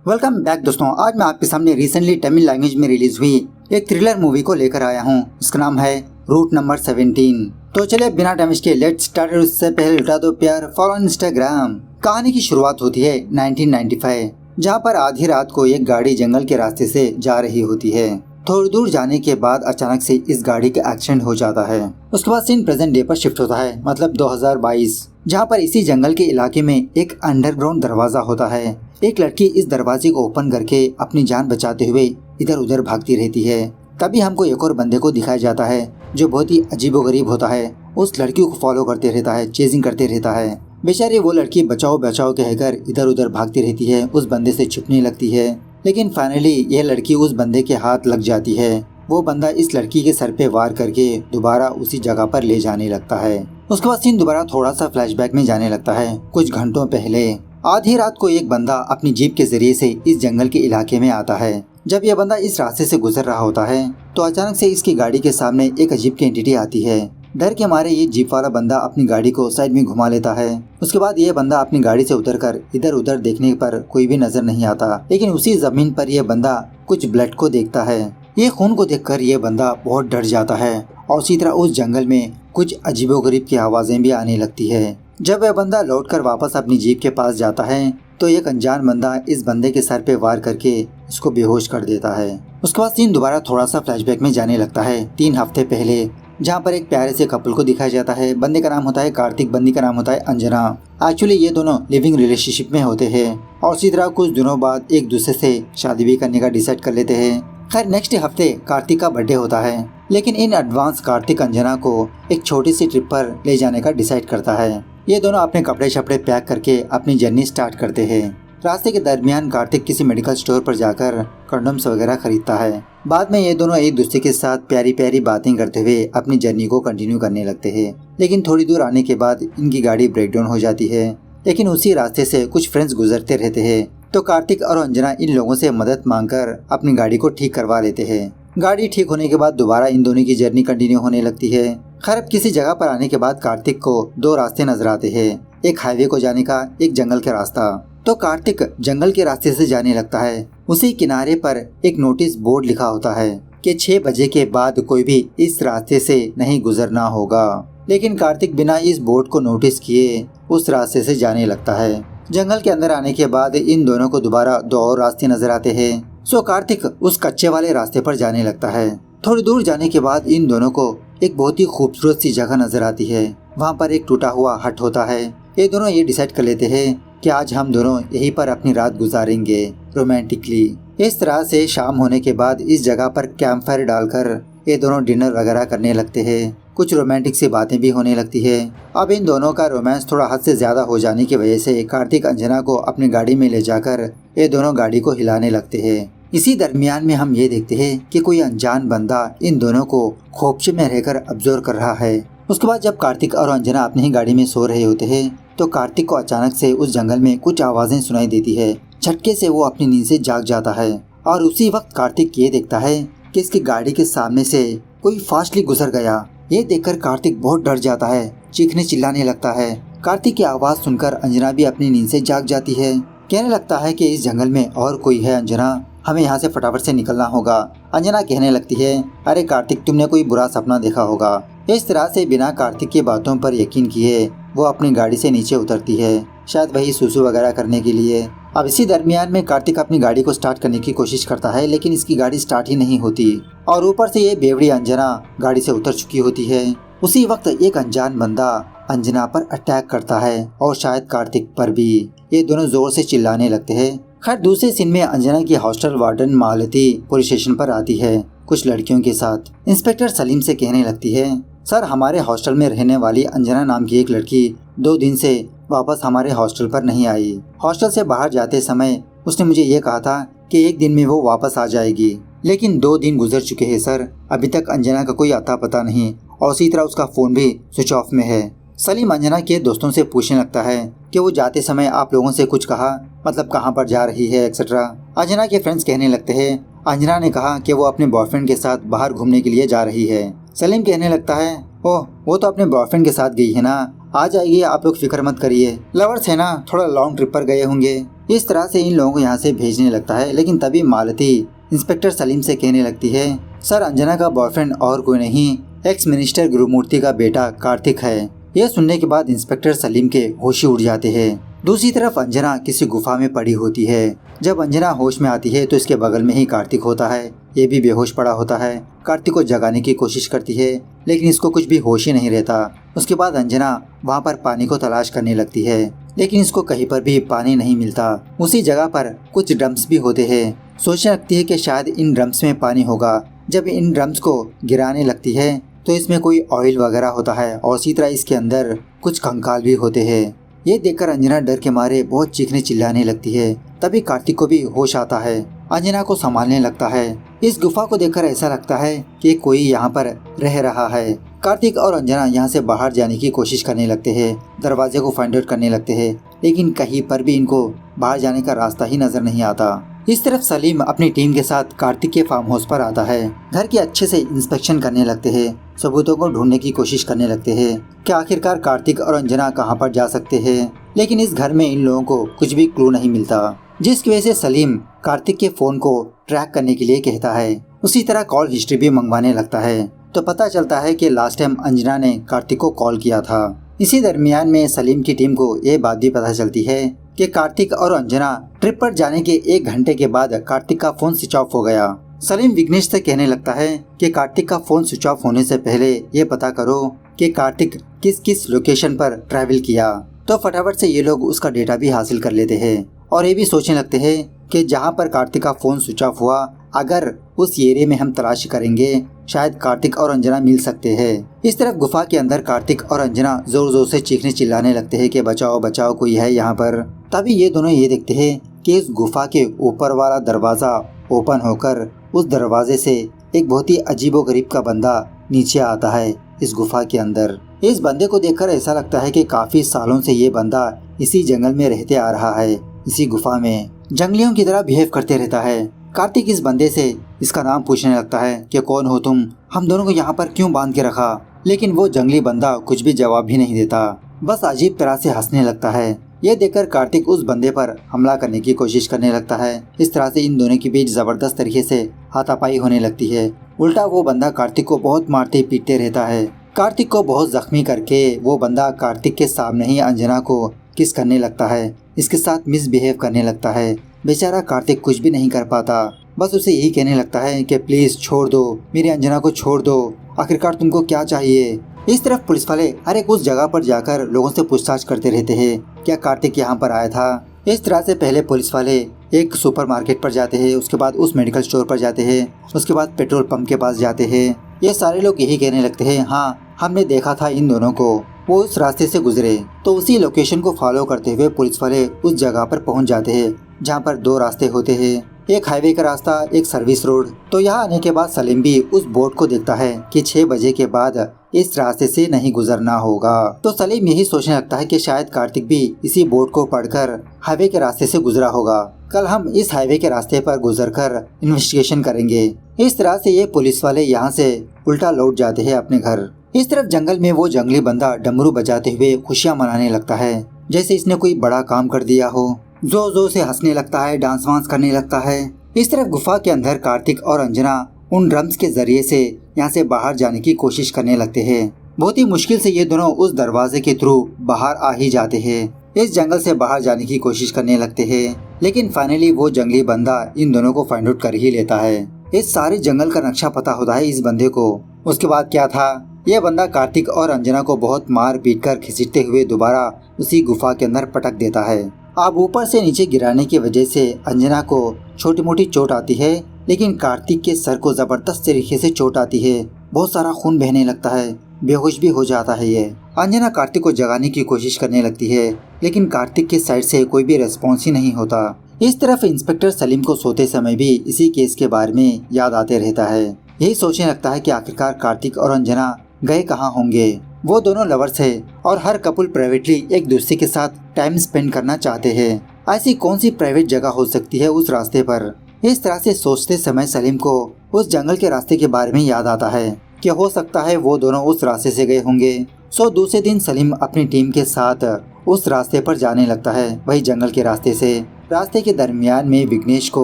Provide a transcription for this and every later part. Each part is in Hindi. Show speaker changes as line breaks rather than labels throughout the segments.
वेलकम बैक दोस्तों। आज मैं आपके सामने रिसेंटली तमिल लैंग्वेज में रिलीज हुई एक थ्रिलर मूवी को लेकर आया हूँ। इसका नाम है रूट नंबर 17। तो चलिए बिना टाइम वेस्ट किए लेट्स स्टार्ट। उससे पहले लुटा दो प्यार, फॉलो ऑन इंस्टाग्राम। कहानी की शुरुआत होती है 1995, जहाँ पर आधी रात को एक गाड़ी जंगल के रास्ते से जा रही होती है। थोड़ी दूर जाने के बाद अचानक से इस गाड़ी का एक्सीडेंट हो जाता है। उसके बाद सीन प्रेजेंट डे पर शिफ्ट होता है, मतलब 2022, जहाँ पर इसी जंगल के इलाके में एक अंडरग्राउंड दरवाजा होता है। एक लड़की इस दरवाजे को ओपन करके अपनी जान बचाते हुए इधर उधर भागती रहती है। तभी हमको एक और बंदे को दिखाया जाता है जो बहुत ही अजीबोगरीब होता है। उस लड़की को फॉलो करते रहता है, चेजिंग करते रहता है। बेचारी वो लड़की बचाओ बचाओ कहकर इधर उधर भागती रहती है, उस बंदे से छिपने लगती है। लेकिन फाइनली ये लड़की उस बंदे के हाथ लग जाती है। वो बंदा इस लड़की के सर पे वार करके दोबारा उसी जगह पर ले जाने लगता है। उसके बाद सीन दोबारा थोड़ा सा फ्लैशबैक में जाने लगता है। कुछ घंटों पहले आधी रात को एक बंदा अपनी जीप के जरिए से इस जंगल के इलाके में आता है। जब यह बंदा इस रास्ते से गुजर रहा होता है तो अचानक से इसकी गाड़ी के सामने एक अजीब की एंटिटी आती है। डर के मारे ये जीप वाला बंदा अपनी गाड़ी को साइड में घुमा लेता है। उसके बाद ये बंदा अपनी गाड़ी से उतरकर इधर उधर देखने पर कोई भी नजर नहीं आता। लेकिन उसी जमीन पर यह बंदा कुछ ब्लड को देखता है। ये खून को देखकर यह बंदा बहुत डर जाता है और उसी तरह उस जंगल में कुछ अजीबोगरीब की आवाजें भी आने लगती है। जब वह बंदा लौटकर वापस अपनी जीप के पास जाता है तो एक अनजान बंदा इस बंदे के सर पे वार करके उसको बेहोश कर देता है। उसके बाद सीन दोबारा थोड़ा सा फ्लैशबैक में जाने लगता है 3 हफ्ते पहले, जहाँ पर एक प्यारे से कपल को दिखाया जाता है। बंदे का नाम होता है कार्तिक, बंदी का नाम होता है अंजना। एक्चुअली ये दोनों लिविंग रिलेशनशिप में होते हैं और उसी तरह कुछ दिनों बाद एक दूसरे से शादी भी करने का डिसाइड कर लेते हैं। खैर नेक्स्ट हफ्ते कार्तिक का बर्थडे होता है, लेकिन इन एडवांस कार्तिक अंजना को एक छोटी सी ट्रिप पर ले जाने का डिसाइड करता है। ये दोनों अपने कपड़े शपड़े पैक करके अपनी जर्नी स्टार्ट करते हैं। रास्ते के दरमियान कार्तिक किसी मेडिकल स्टोर पर जाकर कंडोम्स वगैरह खरीदता है। बाद में ये दोनों एक दूसरे के साथ प्यारी प्यारी बातें करते हुए अपनी जर्नी को कंटिन्यू करने लगते हैं। लेकिन थोड़ी दूर आने के बाद इनकी गाड़ी ब्रेकडाउन हो जाती है। लेकिन उसी रास्ते से कुछ फ्रेंड्स गुजरते रहते हैं तो कार्तिक और अंजना इन लोगों से मदद मांगकर अपनी गाड़ी को ठीक करवा लेते हैं। गाड़ी ठीक होने के बाद दोबारा इन दोनों की जर्नी कंटिन्यू होने लगती है। खैर किसी जगह पर आने के बाद कार्तिक को 2 रास्ते नजर आते हैं, एक हाईवे को जाने का, एक जंगल का रास्ता। तो कार्तिक जंगल के रास्ते से जाने लगता है। उसी किनारे पर एक नोटिस बोर्ड लिखा होता है कि 6 बजे के बाद कोई भी इस रास्ते से नहीं गुजरना होगा। लेकिन कार्तिक बिना इस बोर्ड को नोटिस किए उस रास्ते से जाने लगता है। जंगल के अंदर आने के बाद इन दोनों को दोबारा 2 और रास्ते नजर आते हैं। सो कार्तिक उस कच्चे वाले रास्ते पर जाने लगता है। थोड़ी दूर जाने के बाद इन दोनों को एक बहुत ही खूबसूरत सी जगह नजर आती है। वहाँ पर एक टूटा हुआ हट होता है। ये दोनों ये डिसाइड कर लेते हैं कि आज हम दोनों यहीं पर अपनी रात गुजारेंगे रोमांटिकली। इस तरह से शाम होने के बाद इस जगह पर कैंप फायर डालकर ये दोनों डिनर वगैरह करने लगते हैं। कुछ रोमांटिक सी बातें भी होने लगती है। अब इन दोनों का रोमांस थोड़ा हद से ज्यादा हो जाने की वजह से कार्तिक अंजना को अपनी गाड़ी में ले जाकर ये दोनों गाड़ी को हिलाने लगते हैं। इसी दरमियान में हम ये देखते हैं कि कोई अनजान बंदा इन दोनों को खोपचे में रहकर ऑब्जर्व कर रहा है। उसके बाद जब कार्तिक और अंजना अपनी ही गाड़ी में सो रहे होते हैं तो कार्तिक को अचानक से उस जंगल में कुछ आवाजें सुनाई देती है। झटके से वो अपनी नींद से जाग जाता है और उसी वक्त कार्तिक ये देखता है कि इसकी गाड़ी के सामने से कोई फास्टली गुजर गया। ये देखकर कार्तिक बहुत डर जाता है, चीखने चिल्लाने लगता है। कार्तिक की आवाज सुनकर अंजना भी अपनी नींद से जाग जाती है। कहने लगता है कि इस जंगल में और कोई है अंजना, हमें यहाँ से फटाफट से निकलना होगा। अंजना कहने लगती है, अरे कार्तिक तुमने कोई बुरा सपना देखा होगा। इस तरह से बिना कार्तिक की बातों पर यकीन किए वो अपनी गाड़ी से नीचे उतरती है, शायद वही सुसु वगैरह करने के लिए। अब इसी दरमियान में कार्तिक अपनी गाड़ी को स्टार्ट करने की कोशिश करता है, लेकिन इसकी गाड़ी स्टार्ट ही नहीं होती और ऊपर से ये बेवड़ी अंजना गाड़ी से उतर चुकी होती है। उसी वक्त एक अनजान बंदा अंजना पर अटैक करता है और शायद कार्तिक पर भी। ये दोनों जोर से चिल्लाने लगते हैं। खैर दूसरे सीन में अंजना की हॉस्टल वार्डन मालती पुलिस स्टेशन पर आती है कुछ लड़कियों के साथ। इंस्पेक्टर सलीम से कहने लगती है, सर हमारे हॉस्टल में रहने वाली अंजना नाम की एक लड़की 2 दिन से वापस हमारे हॉस्टल पर नहीं आई। हॉस्टल से बाहर जाते समय उसने मुझे ये कहा था कि 1 दिन में वो वापस आ जाएगी, लेकिन 2 दिन गुजर चुके हैं सर, अभी तक अंजना का कोई अता पता नहीं और उसी तरह उसका फोन भी स्विच ऑफ में है। सलीम अंजना के दोस्तों से पूछने लगता है कि वो जाते समय आप लोगों से कुछ कहा, मतलब कहाँ पर जा रही है एक्सेट्रा। अंजना के फ्रेंड्स कहने लगते हैं अंजना ने कहा कि वो अपने बॉयफ्रेंड के साथ बाहर घूमने के लिए जा रही है। सलीम कहने लगता है, ओह वो तो अपने बॉयफ्रेंड के साथ गई है ना, आ जाएगी, आप लोग फिक्र मत करिए, लवर्स है ना, थोड़ा लॉन्ग ट्रिप पर गए होंगे। इस तरह से इन लोगों को यहाँ से भेजने लगता है। लेकिन तभी मालती इंस्पेक्टर सलीम से कहने लगती है, सर अंजना का बॉयफ्रेंड और कोई नहीं, एक्स मिनिस्टर गुरुमूर्ति का बेटा कार्तिक है। यह सुनने के बाद इंस्पेक्टर सलीम के होश उड़ जाते हैं। दूसरी तरफ अंजना किसी गुफा में पड़ी होती है। जब अंजना होश में आती है तो इसके बगल में ही कार्तिक होता है। ये भी बेहोश पड़ा होता है। कार्तिक को जगाने की कोशिश करती है लेकिन इसको कुछ भी होश ही नहीं रहता। उसके बाद अंजना वहाँ पर पानी को तलाश करने लगती है लेकिन इसको कहीं पर भी पानी नहीं मिलता। उसी जगह पर कुछ ड्रम्स भी होते हैं। सोचने लगती है कि शायद इन ड्रम्स में पानी होगा। जब इन ड्रम्स को गिराने लगती है तो इसमें कोई ऑयल वगैरह होता है और इसी तरह इसके अंदर कुछ कंकाल भी होते हैं। ये देखकर अंजना डर के मारे बहुत चीखने चिल्लाने लगती है। तभी कार्तिक को भी होश आता है। अंजना को संभालने लगता है। इस गुफा को देखकर ऐसा लगता है कि कोई यहाँ पर रह रहा है। कार्तिक और अंजना यहाँ से बाहर जाने की कोशिश करने लगते हैं। दरवाजे को फाइंड आउट करने लगते हैं लेकिन कहीं पर भी इनको बाहर जाने का रास्ता ही नजर नहीं आता। इस तरफ सलीम अपनी टीम के साथ कार्तिक के फार्म हाउस पर आता है। घर की अच्छे से इंस्पेक्शन करने लगते हैं। सबूतों को ढूंढने की कोशिश करने लगते हैं कि आखिरकार कार्तिक और अंजना कहां पर जा सकते हैं। लेकिन इस घर में इन लोगों को कुछ भी क्लू नहीं मिलता, जिसकी वजह से सलीम कार्तिक के फोन को ट्रैक करने के लिए कहता है। उसी तरह कॉल हिस्ट्री भी मंगवाने लगता है तो पता चलता है कि लास्ट टाइम अंजना ने कार्तिक को कॉल किया था। इसी दरमियान में सलीम की टीम को ये बात भी पता चलती है कि कार्तिक और अंजना ट्रिप पर जाने के 1 घंटे के बाद कार्तिक का फोन स्विच ऑफ हो गया। सलीम विघ्नेश से कहने लगता है कि कार्तिक का फोन स्विच ऑफ होने से पहले ये पता करो कि कार्तिक किस किस लोकेशन पर ट्रैवल किया। तो फटाफट से ये लोग उसका डेटा भी हासिल कर लेते हैं और ये भी सोचने लगते हैं कि जहाँ पर कार्तिक का फोन स्विच ऑफ हुआ, अगर उस एरिया में हम तलाशी करेंगे शायद कार्तिक और अंजना मिल सकते हैं। इस तरफ गुफा के अंदर कार्तिक और अंजना जोर जोर से चीखने चिल्लाने लगते हैं कि बचाओ बचाओ कोई है यहाँ पर। तभी ये दोनों ये देखते हैं कि इस गुफा के ऊपर वाला दरवाजा ओपन होकर उस दरवाजे से एक बहुत ही अजीबोगरीब का बंदा नीचे आता है इस गुफा के अंदर। इस बंदे को देखकर ऐसा लगता है कि काफी सालों से ये बंदा इसी जंगल में रहते आ रहा है। इसी गुफा में जंगलियों की तरह बिहेव करते रहता है। कार्तिक इस बंदे से इसका नाम पूछने लगता है कि कौन हो तुम, हम दोनों को यहाँ पर क्यों बांध के रखा। लेकिन वो जंगली बंदा कुछ भी जवाब भी नहीं देता, बस अजीब तरह से हंसने लगता है। ये देखकर कार्तिक उस बंदे पर हमला करने की कोशिश करने लगता है। इस तरह से इन दोनों के बीच जबरदस्त तरीके से हाथापाई होने लगती है। उल्टा वो बंदा कार्तिक को बहुत मारते पीटते रहता है। कार्तिक को बहुत जख्मी करके वो बंदा कार्तिक के सामने ही अंजना को किस करने लगता है, इसके साथ मिसबिहेव करने लगता है। बेचारा कार्तिक कुछ भी नहीं कर पाता, बस उसे यही कहने लगता है कि प्लीज छोड़ दो, मेरी अंजना को छोड़ दो, आखिरकार तुमको क्या चाहिए। इस तरफ पुलिस वाले हर एक उस जगह पर जाकर लोगों से पूछताछ करते रहते हैं, क्या कार्तिक यहाँ पर आया था। इस तरह से पहले पुलिस वाले एक सुपरमार्केट पर जाते हैं, उसके बाद उस मेडिकल स्टोर पर जाते हैं, उसके बाद पेट्रोल पंप के पास जाते हैं। ये सारे लोग यही कहने लगते हैं, हाँ हमने देखा था इन दोनों को, वो उस रास्ते से गुजरे। तो उसी लोकेशन को फॉलो करते हुए पुलिस वाले उस जगह पर पहुंच जाते हैं जहां पर 2 रास्ते होते हैं, एक हाईवे का रास्ता, एक सर्विस रोड। तो यहाँ आने के बाद सलीम भी उस बोर्ड को देखता है कि 6 बजे के बाद इस रास्ते से नहीं गुजरना होगा। तो सलीम यही सोचने लगता है कि शायद कार्तिक भी इसी बोर्ड को पढ़कर हाईवे के रास्ते से गुजरा होगा। कल हम इस हाईवे के रास्ते पर गुजरकर इन्वेस्टिगेशन करेंगे। इस तरह से ये पुलिस वाले यहाँ से उल्टा लौट जाते हैं अपने घर। इस तरफ जंगल में वो जंगली बंदा डमरू बजाते हुए खुशियाँ मनाने लगता है, जैसे इसने कोई बड़ा काम कर दिया हो। जोर जोर से हंसने लगता है, डांस वांस करने लगता है। इस तरफ गुफा के अंदर कार्तिक और अंजना उन ड्रम्स के जरिए से यहाँ से बाहर जाने की कोशिश करने लगते हैं। बहुत ही मुश्किल से ये दोनों उस दरवाजे के थ्रू बाहर आ ही जाते हैं। इस जंगल से बाहर जाने की कोशिश करने लगते हैं, लेकिन फाइनली वो जंगली बंदा इन दोनों को फाइंड आउट कर ही लेता है। इस सारे जंगल का नक्शा पता होता है इस बंदे को। उसके बाद क्या था, यह बंदा कार्तिक और अंजना को बहुत मार पीट कर घसीटते हुए दोबारा उसी गुफा के अंदर पटक देता है। अब ऊपर से नीचे गिराने की वजह से अंजना को छोटी मोटी चोट आती है, लेकिन कार्तिक के सर को जबरदस्त तरीके से चोट आती है। बहुत सारा खून बहने लगता है, बेहोश भी हो जाता है ये। अंजना कार्तिक को जगाने की कोशिश करने लगती है, लेकिन कार्तिक के साइड से कोई भी रेस्पॉन्स ही नहीं होता। इस तरफ इंस्पेक्टर सलीम को सोते समय भी इसी केस के बारे में याद आते रहता है। यही सोचने लगता है कि आखिरकार कार्तिक और अंजना गए कहाँ होंगे। वो दोनों लवर्स है और हर कपल प्राइवेटली एक दूसरे के साथ टाइम स्पेंड करना चाहते हैं। ऐसी कौन सी प्राइवेट जगह हो सकती है उस रास्ते पर। इस तरह से सोचते समय सलीम को उस जंगल के रास्ते के बारे में याद आता है कि हो सकता है वो दोनों उस रास्ते से गए होंगे। दूसरे दिन सलीम अपनी टीम के साथ उस रास्ते पर जाने लगता है, वही जंगल के रास्ते से। रास्ते के दरमियान में विघ्नेश को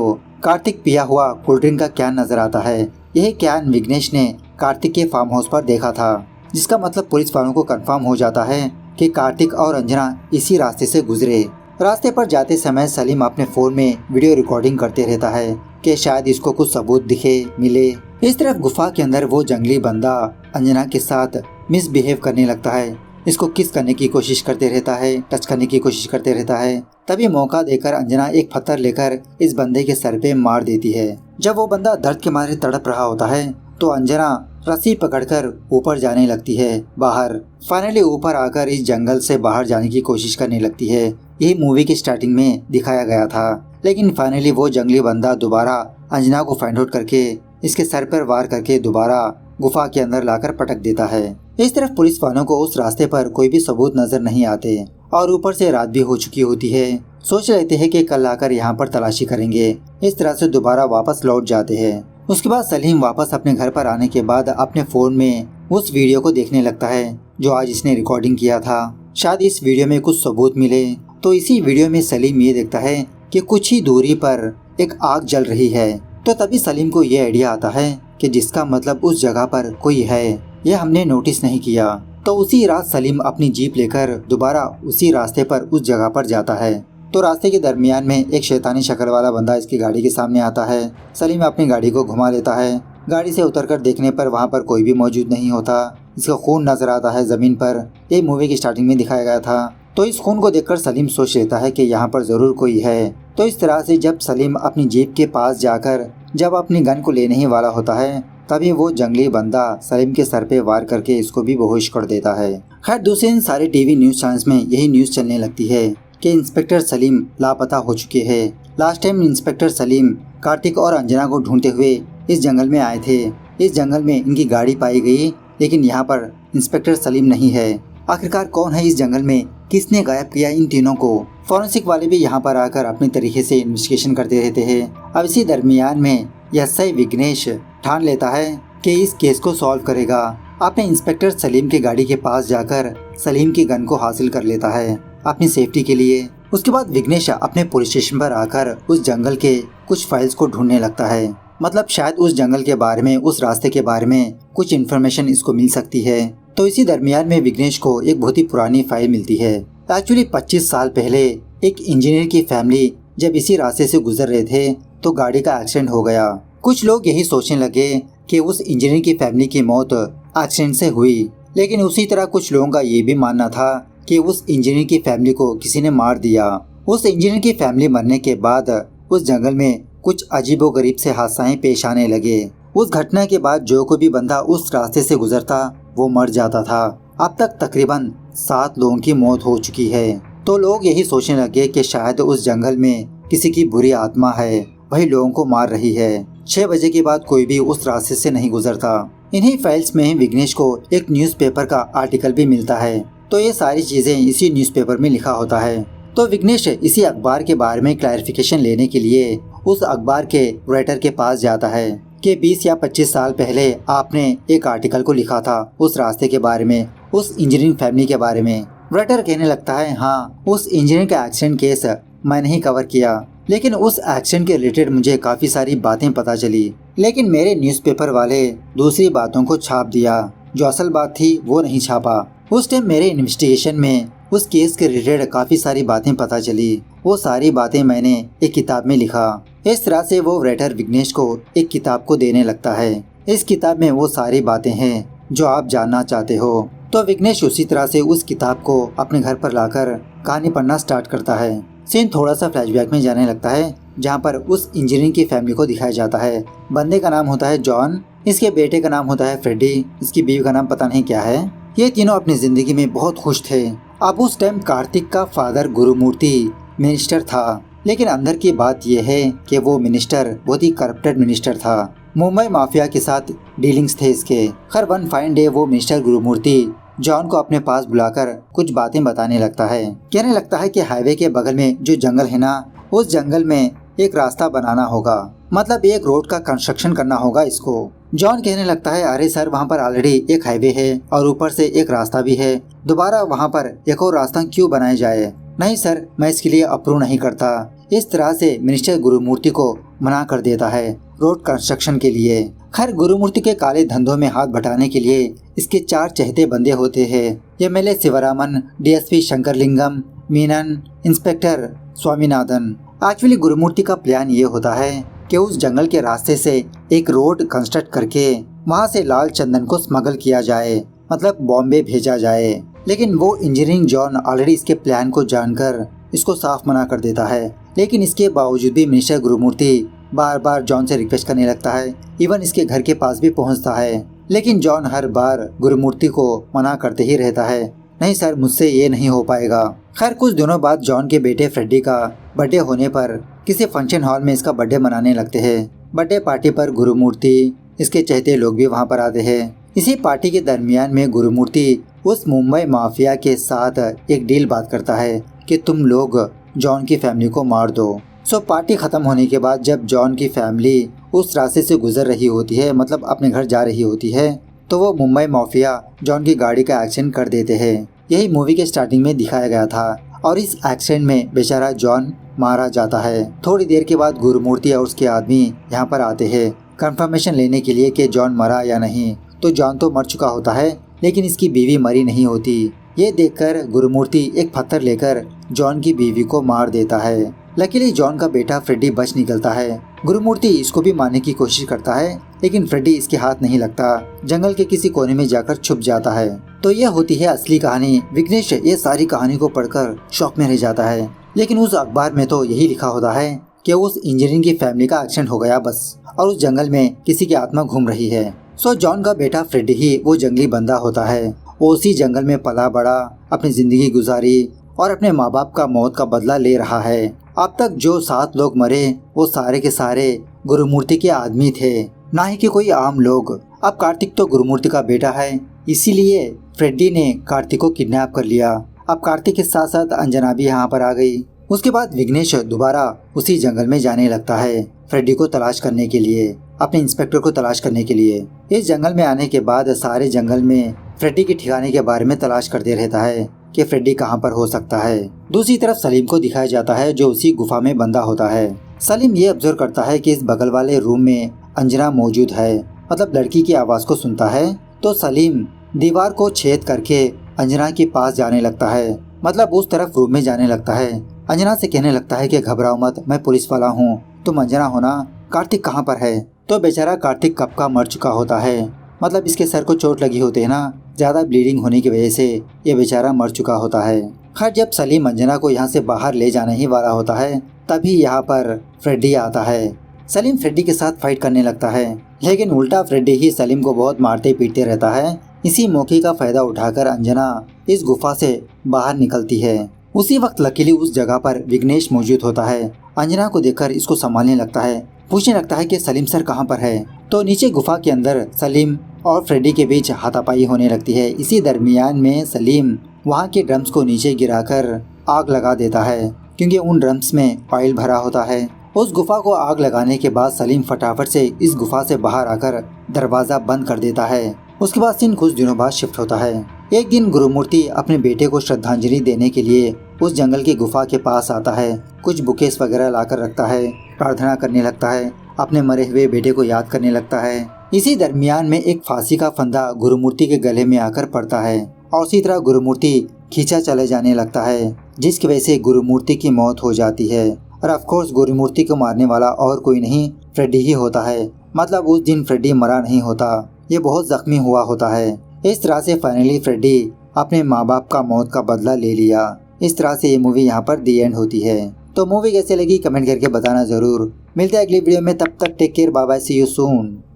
कार्तिक पिया हुआ कोल्ड ड्रिंक का कैन नजर आता है। यह कैन विघ्नेश ने कार्तिक के फार्म हाउस पर देखा था, जिसका मतलब पुलिस वालों को कंफर्म हो जाता है कि कार्तिक और अंजना इसी रास्ते से गुजरे। रास्ते पर जाते समय सलीम अपने फोन में वीडियो रिकॉर्डिंग करते रहता है कि शायद इसको कुछ सबूत दिखे मिले। इस तरफ गुफा के अंदर वो जंगली बंदा अंजना के साथ मिसबिहेव करने लगता है, इसको किस करने की कोशिश करते रहता है, टच करने की कोशिश करते रहता है। तभी मौका देकर अंजना एक पत्थर लेकर इस बंदे के सर पे मार देती है। जब वो बंदा दर्द के मारे तड़प रहा होता है तो अंजना रस्सी पकड़कर ऊपर जाने लगती है बाहर। फाइनली ऊपर आकर इस जंगल से बाहर जाने की कोशिश करने लगती है। यही मूवी की स्टार्टिंग में दिखाया गया था, लेकिन फाइनली वो जंगली बंदा दोबारा अंजना को फाइंड आउट करके इसके सर पर वार करके दोबारा गुफा के अंदर लाकर पटक देता है। इस तरफ पुलिस वालों को उस रास्ते पर कोई भी सबूत नजर नहीं आते और ऊपर से रात भी हो चुकी होती है। सोच लेते हैं कि कल आकर यहाँ पर तलाशी करेंगे। इस तरह से दोबारा वापस लौट जाते हैं। उसके बाद सलीम वापस अपने घर पर आने के बाद अपने फोन में उस वीडियो को देखने लगता है जो आज इसने रिकॉर्डिंग किया था। शायद इस वीडियो में कुछ सबूत मिले। तो इसी वीडियो में सलीम ये देखता है कि कुछ ही दूरी पर एक आग जल रही है। तो तभी सलीम को ये आइडिया आता है कि जिसका मतलब उस जगह पर कोई है, यह हमने नोटिस नहीं किया। तो उसी रात सलीम अपनी जीप लेकर दोबारा उसी रास्ते पर उस जगह पर जाता है। तो रास्ते के दरमियान में एक शैतानी शक्ल वाला बंदा इसकी गाड़ी के सामने आता है। सलीम अपनी गाड़ी को घुमा लेता है। गाड़ी से उतरकर देखने पर वहाँ पर कोई भी मौजूद नहीं होता। इसका खून नजर आता है जमीन पर। ये मूवी की स्टार्टिंग में दिखाया गया था। तो इस खून को देखकर सलीम सोच लेता है कि यहाँ पर जरूर कोई है। तो इस तरह से जब सलीम अपनी जीप के पास जाकर जब अपनी गन को लेने ही वाला होता है, तभी वो जंगली बंदा सलीम के सर पे वार करके इसको भी बेहोश कर देता है। खैर दूसरे दिन सारे टीवी न्यूज चैनल्स में यही न्यूज चलने लगती है कि इंस्पेक्टर सलीम लापता हो चुके हैं। Last time inspector Salim Kartik और अंजना को ढूंढते हुए इस जंगल में आए थे। इस जंगल में इनकी गाड़ी पाई गई, लेकिन यहाँ पर इंस्पेक्टर सलीम नहीं है। आखिरकार कौन है इस जंगल में, किसने गायब किया इन तीनों को? फॉरेंसिक वाले भी यहाँ पर आकर अपने तरीके से इन्वेस्टिगेशन करते रहते हैं। अब इसी दरमियान में एसआई विघ्नेश ठान लेता है कि इस केस को सॉल्व करेगा। अपने इंस्पेक्टर सलीम के गाड़ी के पास जाकर सलीम की गन को हासिल कर लेता है अपनी सेफ्टी के लिए। उसके बाद विघ्नेश अपने पुलिस स्टेशन पर आकर उस जंगल के कुछ फाइल्स को ढूंढने लगता है। मतलब शायद उस जंगल के बारे में, उस रास्ते के बारे में कुछ इन्फॉर्मेशन इसको मिल सकती है। तो इसी दरमियान में विघ्नेश को एक बहुत ही पुरानी फाइल मिलती है। एक्चुअली 25 साल पहले एक इंजीनियर की फैमिली जब इसी रास्ते से गुजर रहे थे तो गाड़ी का एक्सीडेंट हो गया। कुछ लोग यही सोचने लगे कि उस इंजीनियर की फैमिली की मौत एक्सीडेंट से हुई, लेकिन उसी तरह कुछ लोगों का ये भी मानना था कि उस इंजीनियर की फैमिली को किसी ने मार दिया। उस इंजीनियर की फैमिली मरने के बाद उस जंगल में कुछ अजीबोगरीब से हादसाएं पेश आने लगे। उस घटना के बाद जो कोई भी बंदा उस रास्ते से गुजरता वो मर जाता था। अब तक तकरीबन 7 लोगों की मौत हो चुकी है। तो लोग यही सोचने लगे कि शायद उस जंगल में किसी की बुरी आत्मा है, वही लोगों को मार रही है। 6 बजे के बाद कोई भी उस रास्ते से नहीं गुजरता। इन्हीं फाइल्स में विघ्नेश को एक न्यूज़पेपर का आर्टिकल भी मिलता है। तो ये सारी चीजें इसी न्यूज़पेपर में लिखा होता है। तो विघ्नेश इसी अखबार के बारे में क्लैरिफिकेशन लेने के लिए उस अखबार के राइटर के पास जाता है कि 20 या 25 साल पहले आपने एक आर्टिकल को लिखा था उस रास्ते के बारे में, उस इंजीनियरिंग फैमिली के बारे में। राइटर कहने लगता है, हाँ उस इंजीनियर का एक्सीडेंट केस मैंने ही कवर किया, लेकिन उस एक्सीडेंट के रिलेटेड मुझे काफी सारी बातें पता चली, लेकिन मेरे न्यूज़पेपर वाले दूसरी बातों को छाप दिया, जो असल बात थी वो नहीं छापा। उस टाइम मेरे इन्वेस्टिगेशन में उस केस के रिलेटेड काफी सारी बातें पता चली, वो सारी बातें मैंने एक किताब में लिखा। इस तरह से वो राइटर विघ्नेश को एक किताब को देने लगता है। इस किताब में वो सारी बातें हैं जो आप जानना चाहते हो। तो विघ्नेश उसी तरह से उस किताब को अपने घर पर लाकर कहानी पढ़ना स्टार्ट करता है। सीन थोड़ा सा फ्लैशबैक में जाने लगता है, जहाँ पर उस इंजीनियर की फैमिली को दिखाया जाता है। बंदे का नाम होता है जॉन, इसके बेटे का नाम होता है फ्रेडी, इसकी बीवी का नाम पता नहीं क्या है। ये तीनों अपनी जिंदगी में बहुत खुश थे। अब उस टाइम कार्तिक का फादर गुरुमूर्ति मिनिस्टर था, लेकिन अंदर की बात यह है कि वो मिनिस्टर बहुत ही करप्टेड मिनिस्टर था। मुंबई माफिया के साथ डीलिंग्स थे इसके। खैर वन फाइन डे वो मिनिस्टर गुरुमूर्ति जॉन को अपने पास बुलाकर कुछ बातें बताने लगता है। कहने लगता है कि हाईवे के बगल में जो जंगल है ना, उस जंगल में एक रास्ता बनाना होगा, मतलब एक रोड का कंस्ट्रक्शन करना होगा इसको। जॉन कहने लगता है, अरे सर वहाँ पर ऑलरेडी एक हाईवे है और ऊपर से एक रास्ता भी है, दोबारा वहाँ पर एक और रास्ता क्यों बनाया जाए? नहीं सर, मैं इसके लिए अप्रूव नहीं करता। इस तरह से मिनिस्टर गुरुमूर्ति को मना कर देता है रोड कंस्ट्रक्शन के लिए। खैर गुरुमूर्ति के काले धंधों में हाथ बटाने के लिए इसके 4 चहेते बंदे होते हैं। MLA Sivaraman, DSP Shankarlingam, Menon, inspector Swaminathan. Actually Gurumurthy का प्लान ये होता है कि उस जंगल के रास्ते से एक रोड कंस्ट्रक्ट करके वहाँ से लाल चंदन को स्मगल किया जाए, मतलब बॉम्बे भेजा जाए। लेकिन वो इंजीनियरिंग जॉन ऑलरेडी इसके प्लान को जानकर इसको साफ मना कर देता है। लेकिन इसके बावजूद भी मिनिस्टर गुरुमूर्ति बार बार जॉन से रिक्वेस्ट करने लगता है, इवन इसके घर के पास भी पहुंचता है। लेकिन जॉन हर बार गुरुमूर्ति को मना करते ही रहता है, नहीं सर मुझसे ये नहीं हो पाएगा। खैर कुछ दिनों बाद जॉन के बेटे फ्रेडी का बर्थडे होने पर किसी फंक्शन हॉल में इसका बर्थडे मनाने लगते हैं। बर्थडे पार्टी पर गुरुमूर्ति, इसके चहेते लोग भी वहाँ पर आते हैं। इसी पार्टी के दरमियान में गुरुमूर्ति उस मुंबई माफिया के साथ एक डील बात करता है कि तुम लोग जॉन की फैमिली को मार दो। सो पार्टी खत्म होने के बाद जब जॉन की फैमिली उस रास्ते से गुजर रही होती है, मतलब अपने घर जा रही होती है, तो वो मुंबई माफिया जॉन की गाड़ी का एक्सीडेंट कर देते हैं। यही मूवी के स्टार्टिंग में दिखाया गया था और इस एक्सीडेंट में बेचारा जॉन मारा जाता है। थोड़ी देर के बाद गुरुमूर्ति और उसके आदमी यहाँ पर आते हैं कंफर्मेशन लेने के लिए कि जॉन मरा या नहीं। तो जॉन तो मर चुका होता है लेकिन इसकी बीवी मरी नहीं होती। ये देखकर गुरुमूर्ति एक पत्थर लेकर जॉन की बीवी को मार देता है। लकीली जॉन का बेटा फ्रेडी बच निकलता है। गुरुमूर्ति इसको भी मारने की कोशिश करता है लेकिन फ्रेडी इसके हाथ नहीं लगता, जंगल के किसी कोने में जाकर छुप जाता है। तो यह होती है असली कहानी। विघ्नेश ये सारी कहानी को पढ़कर शॉक में रह जाता है। लेकिन उस अखबार में तो यही लिखा होता है कि उस इंजीनियर की फैमिली का एक्सीडेंट हो गया बस, और उस जंगल में किसी की आत्मा घूम रही है। सो जॉन का बेटा फ्रेडी ही वो जंगली बंदा होता है। वो उसी जंगल में पला बड़ा, अपनी जिंदगी गुजारी और अपने माँ बाप का मौत का बदला ले रहा है। अब तक जो 7 लोग मरे वो सारे के सारे गुरुमूर्ति के आदमी थे, ना ही कि कोई आम लोग। अब कार्तिक तो गुरुमूर्ति का बेटा है, इसीलिए फ्रेडी ने कार्तिक को किडनैप कर लिया। अब कार्तिक के साथ साथ अंजना भी यहाँ पर आ गई। उसके बाद विघ्नेश दोबारा उसी जंगल में जाने लगता है फ्रेडी को तलाश करने के लिए, अपने इंस्पेक्टर को तलाश करने के लिए। इस जंगल में आने के बाद सारे जंगल में फ्रेडी के ठिकाने के बारे में तलाश करते रहता है कि फ्रेडी कहाँ पर हो सकता है। दूसरी तरफ सलीम को दिखाया जाता है जो उसी गुफा में बंधा होता है। सलीम ये ऑब्जर्व करता है कि इस बगल वाले रूम में अंजना मौजूद है, मतलब लड़की की आवाज़ को सुनता है। तो सलीम दीवार को छेद करके अंजना के पास जाने लगता है, मतलब उस तरफ रूम में जाने लगता है। अंजना से कहने लगता है कि घबराओ मत, मैं पुलिस वाला हूँ, तुम अंजना हो ना, कार्तिक कहाँ पर है। तो बेचारा कार्तिक कब का मर चुका होता है, मतलब इसके सर को चोट लगी होती है ना, ज़्यादा ब्लीडिंग होने की वजह से ये बेचारा मर चुका होता है। खैर जब सलीम अंजना को यहाँ से बाहर ले जाने ही वाला होता है तभी यहाँ पर फ्रेडी आता है। सलीम फ्रेडी के साथ फाइट करने लगता है, लेकिन उल्टा फ्रेडी ही सलीम को बहुत मारते पीटते रहता है। इसी मौके का फायदा उठाकर अंजना इस गुफा से बाहर निकलती है। उसी वक्त लकीली उस जगह पर विघ्नेश मौजूद होता है। अंजना को देखकर इसको संभालने लगता है, पूछने लगता है कि सलीम सर कहाँ पर है। तो नीचे गुफा के अंदर सलीम और फ्रेडी के बीच हाथापाई होने लगती है। इसी दरमियान में सलीम वहाँ के ड्रम्स को नीचे गिराकर आग लगा देता है, क्योंकि उन ड्रम्स में ऑयल भरा होता है। उस गुफा को आग लगाने के बाद सलीम फटाफट से इस गुफा से बाहर आकर दरवाज़ा बंद कर देता है। उसके बाद सीन कुछ दिनों बाद शिफ्ट होता है। एक दिन गुरुमूर्ति अपने बेटे को श्रद्धांजलि देने के लिए उस जंगल की गुफा के पास आता है। कुछ बुकेस वगैरह लाकर रखता है, प्रार्थना करने लगता है, अपने मरे हुए बेटे को याद करने लगता है। इसी दरमियान में एक फांसी का फंदा गुरुमूर्ति के गले में आकर पड़ता है और उसी तरह गुरुमूर्ति खींचा चले जाने लगता है, जिसकी वजह से गुरुमूर्ति की मौत हो जाती है। और ऑफ कोर्स गुरुमूर्ति को मारने वाला और कोई नहीं फ्रेडी ही होता है। मतलब उस दिन फ्रेडी मरा नहीं होता, ये बहुत जख्मी हुआ होता है। इस तरह से फाइनली फ्रेडी अपने माँ बाप का मौत का बदला ले लिया। इस तरह से ये मूवी यहाँ पर दी एंड होती है। तो मूवी कैसे लगी कमेंट करके बताना जरूर। मिलते हैं अगली वीडियो में, तब तक take care, bye bye, see you soon.